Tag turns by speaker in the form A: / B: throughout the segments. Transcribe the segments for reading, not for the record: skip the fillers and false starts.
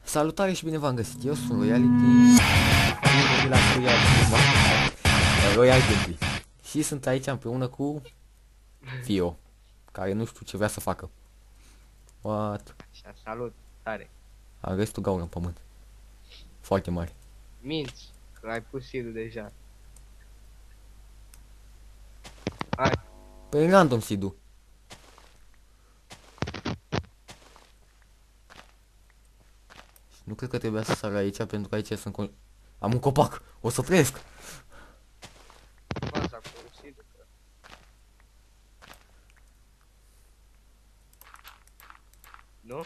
A: Salutare și bine v-am găsit, eu sunt Royality la Royal Gameplay și sunt aici împreună cu Fio, care nu știu ce vrea să facă. What?
B: Așa, salut, tare.
A: Am găsit o gaură în pământ. Foarte mare.
B: Minți, că ai pus seed-ul deja. Hai,
A: Păi random seed-ul. Nu cred că trebuia să sar aici, pentru că aici sunt... Am un copac, o să trăiesc.
B: baza cu seed-ul. Nu?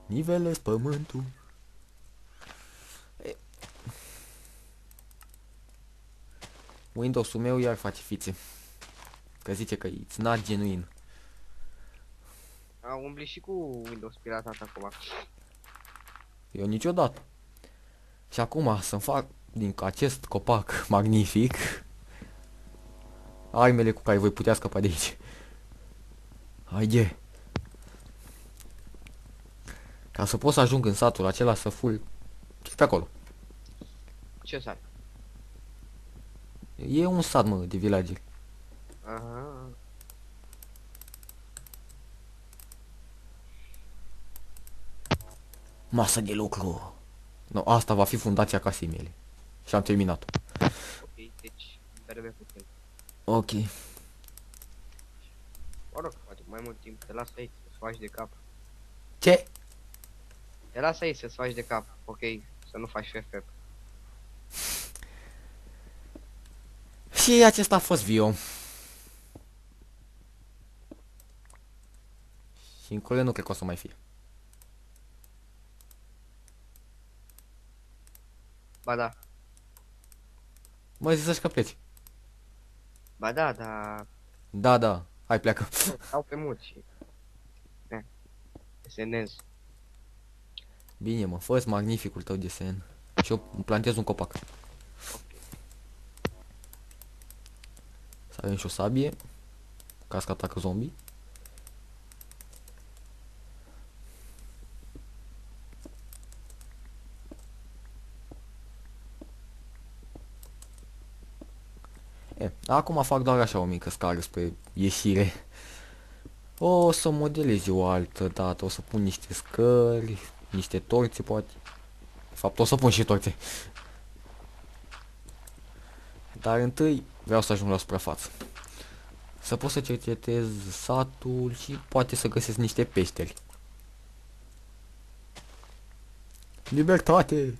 A: Nivelez pământul. Windows-ul meu iar face fițe. Că zice că it's not genuine.
B: A, umbli și cu Windows piratat acum.
A: Eu niciodată. Și acum să-mi fac din acest copac magnific armele cu care voi putea scăpa de aici. Haide. Ca să pot să ajung în satul acela să full ce pe acolo.
B: Ce sar?
A: E un sat, mă, de villager.
B: Aha.
A: Masă de lucru. No, asta va fi fundația casei mele. Și am terminat-o.
B: Ok, deci trebuie puțin.
A: Ok.
B: Mă rog, poate mai mult timp, te las aici să-ți faci de cap.
A: Ce?
B: Te las aici să-ți faci de cap, ok? Să nu faci FF.
A: Și acesta a fost Vio. Și încolo nu cred că o să mai fie.
B: Ba da.
A: Mă zici că pleci.
B: Ba da, dar
A: Da, da. Hai, pleacă.
B: stau pe mult și... Desenez.
A: Bine, mă, fă-ți magnificul tău desen. Și eu îmi plantez un copac. Să avem și o sabie. Ca să atacă zombie. Acum fac doar așa o mică scară spre ieșire. O să modelez eu o altă dată. O să pun niște scări, niște torțe poate. De fapt o să pun și torțe. Dar întâi vreau să ajung la suprafață. Să pot să cercetez satul și poate să găsesc niște peșteri. Libertate!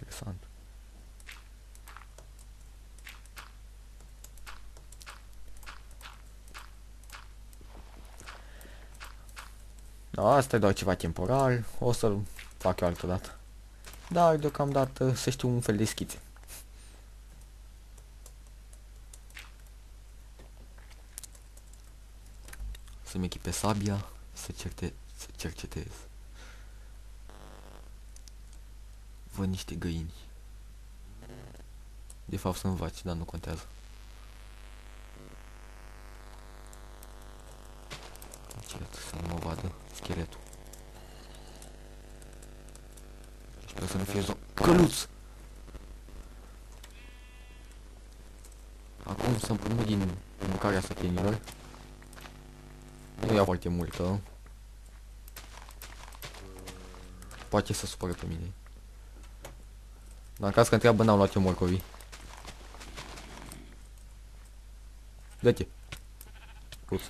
A: Interesant. Da, asta e doar ceva temporar. O să-l fac eu altă dată. Dar deocamdată să știu un fel de schițe. Să-mi echipe sabia, să cercetez. Văd niște găini. De fapt sunt vaci, dar nu contează. Încet, să nu mă vadă scheletul. Sper să nu fie căluț! Acum să împrumut din mâncarea sătenilor. Nu iau foarte multă. Poate să supără pe mine. Dar în caz că întreabă, n-am luat eu morcovii. Dă-te. Puț.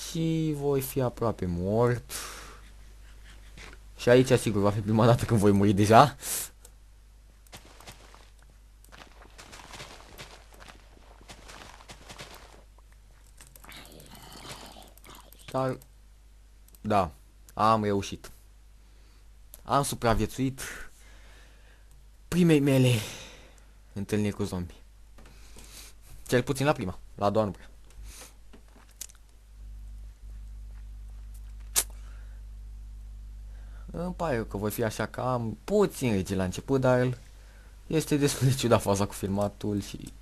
A: Și voi fi aproape mort. Și aici, sigur, va fi prima dată când voi muri deja. Dar, da, am reușit. Am supraviețuit primei mele întâlniri cu zombie. Cel puțin la prima, la a doua nu prea. Îmi pare că voi fi așa cam puțin rege la început, dar este destul de ciudat faza cu filmatul și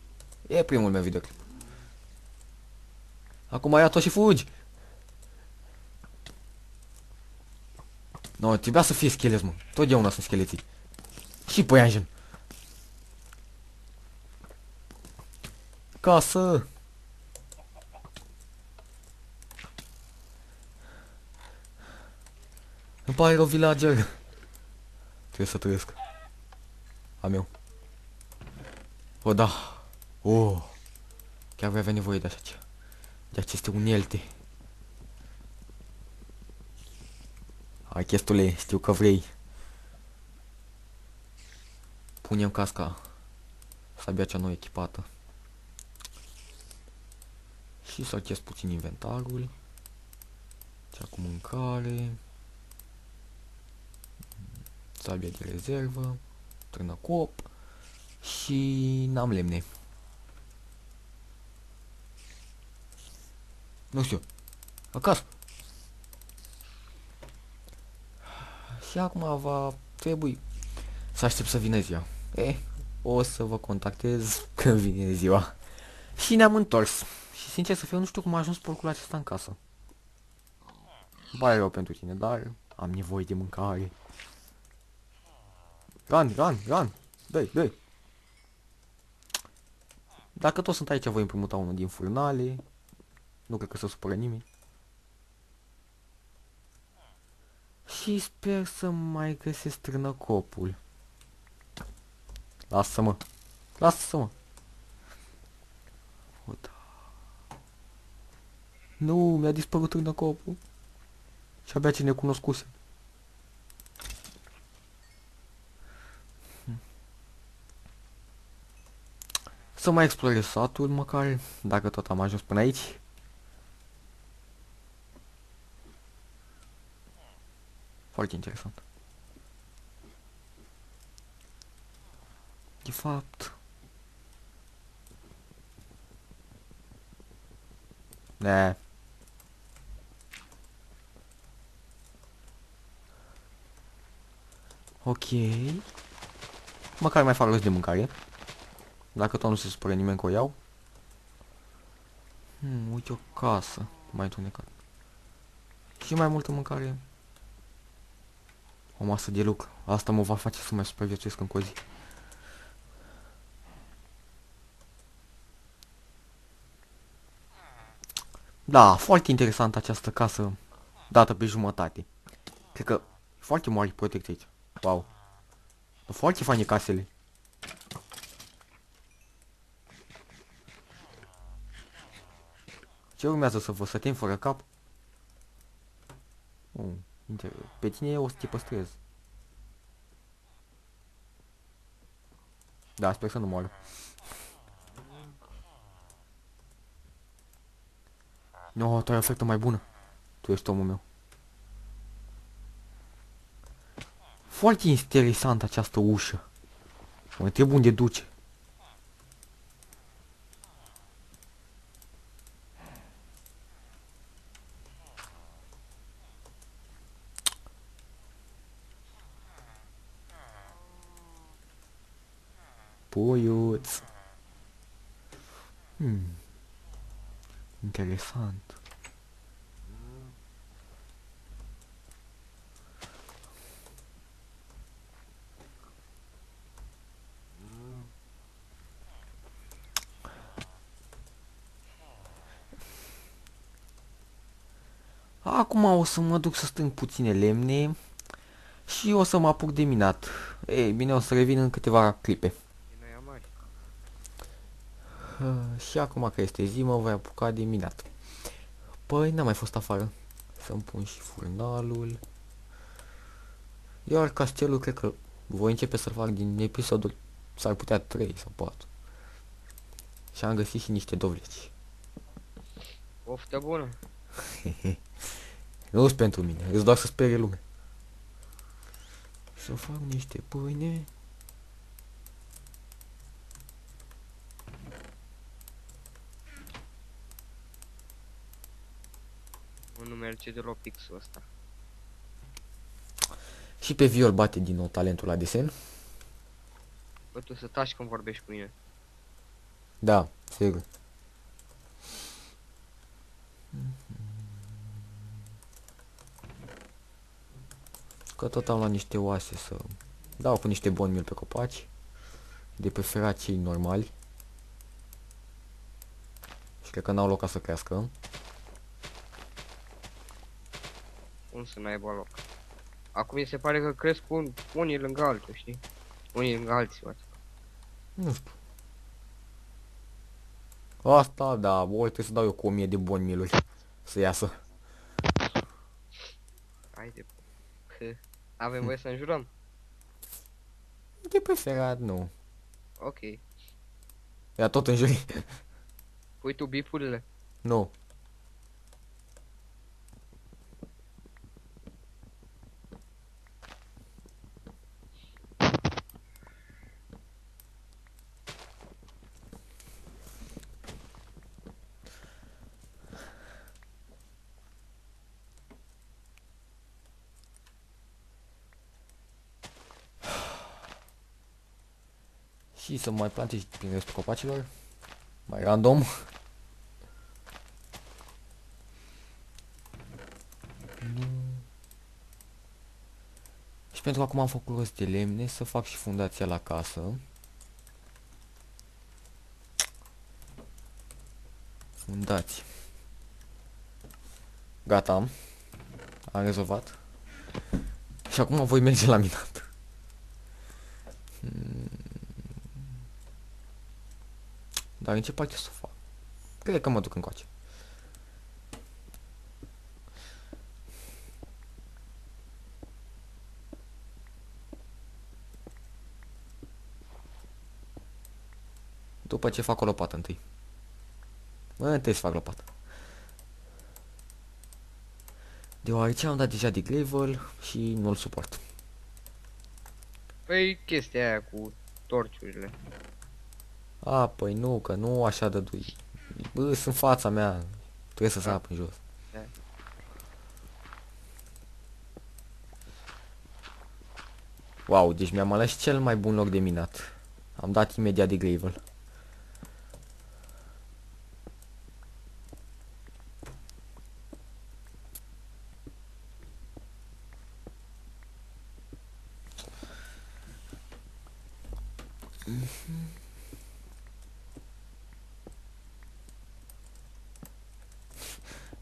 A: e primul meu videoclip. Acum ia-o și fugi! No, trebuia să fie scheleți, mă. Totdeauna sunt scheleții. Și păianjen. Casă! Îmi pare rău, villager. Trebuie să trăiesc. A meu. O, da. Oh. Chiar voi avea nevoie de așa ceva. De aceste unelte. Hai, chestule, știu că vrei. Punem casca. Sabia cea nouă echipată. Și să chest puțin inventarul. Cea cu mâncare. Sabia de rezervă. Trânăcop. Și n-am lemne. Nu știu. Acasă. Și acum va trebui să aștept să vină ziua. O să vă contactez când vine ziua. Și ne-am întors. Și sincer să fiu, nu știu cum a ajuns porcul acesta în casă. Îmi pare rău pentru tine, dar am nevoie de mâncare. Run. Dă-i. Dacă tot sunt aici, voi împrumuta unul din furnale. Nu cred că se supără nimeni. Și sper să mai găsesc trânăcopul. Lasă-mă. O, da. Nu, mi-a dispărut trânăcopul. Și abia ce ne cunoscuse. Să mai explorez satul măcar, dacă tot am ajuns până aici. Foarte interesant. De fapt... Ne. Ok. Măcar mai fac rost de mâncare. Dacă tot nu se supără nimeni că o iau. Uite o casă. Mai întunecat. Și mai multă mâncare. O masă de lucru. Asta mă va face să mai supraviețuiesc încă o zi. Da, foarte interesant această casă dată pe jumătate. Cred că e foarte mare protecție aici. Wow. Foarte faine casele. Ce urmează să vă sătem fără cap? Pe tine o să te păstrez. Da, sper să nu moară. No, tu ai o ofertă mai bună. Tu ești omul meu. Foarte interesant această ușă. Mă întreb unde duce. Puiuț. Interesant. Acum o să mă duc să strâng puține lemne și o să mă apuc de minat. Ei, bine, o să revin în câteva clipe. Și acum că este zi, mă voi apuca de minat. Păi, n-am mai fost afară. Să-mi pun și furnalul. Iar castelul, cred că voi începe să-l fac din episodul, s-ar putea 3 sau 4. Și am găsit și niște dovleci.
B: Poftă bună.
A: Nu-s pentru mine, îți doar să sperie lumea. Să fac niște pâine.
B: Nu merge deloc pixul ăsta.
A: Și pe viol bate din nou talentul la desen.
B: Bă, tu să taci când vorbești cu mine.
A: Da, sigur. Că tot am luat niște oase să dau cu niște bone meal pe copaci. De preferat cei normali. Și cred că n-au loc ca să crească.
B: Cum să n-aibă loc? Acum mi se pare că cresc unii lângă altul, știi? Unii lângă alții, mă.
A: Nu știu. Asta, da, ori trebuie să dau eu cu 1000 de bone meal-uri să iasă.
B: Haide, bă. Avem voie să înjurăm?
A: De preferat, nu.
B: Ok.
A: Ia tot în juri.
B: Pui tu bipurile?
A: Nu. Și să mai plantezi prin restul copacilor. Mai random. Și pentru că acum am făcut rost de lemne, să fac și fundația la casă. Fundații. Gata. Am rezolvat. Și acum voi merge la minat. Dar în ce parte să o fac? Cred că mă duc încoace. După ce fac o lopată întâi. Întâi să fac lopată. Deoarece am dat deja de gravel și nu-l suport.
B: Păi chestia aia cu torciurile.
A: A, păi nu, că nu așa dădui. Bă, sunt fața mea. Trebuie să sap în jos.
B: Da.
A: Wow, deci mi-am ales cel mai bun loc de minat. Am dat imediat de gravel.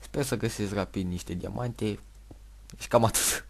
A: Sper să găsesc rapid niște diamante. Și cam atât.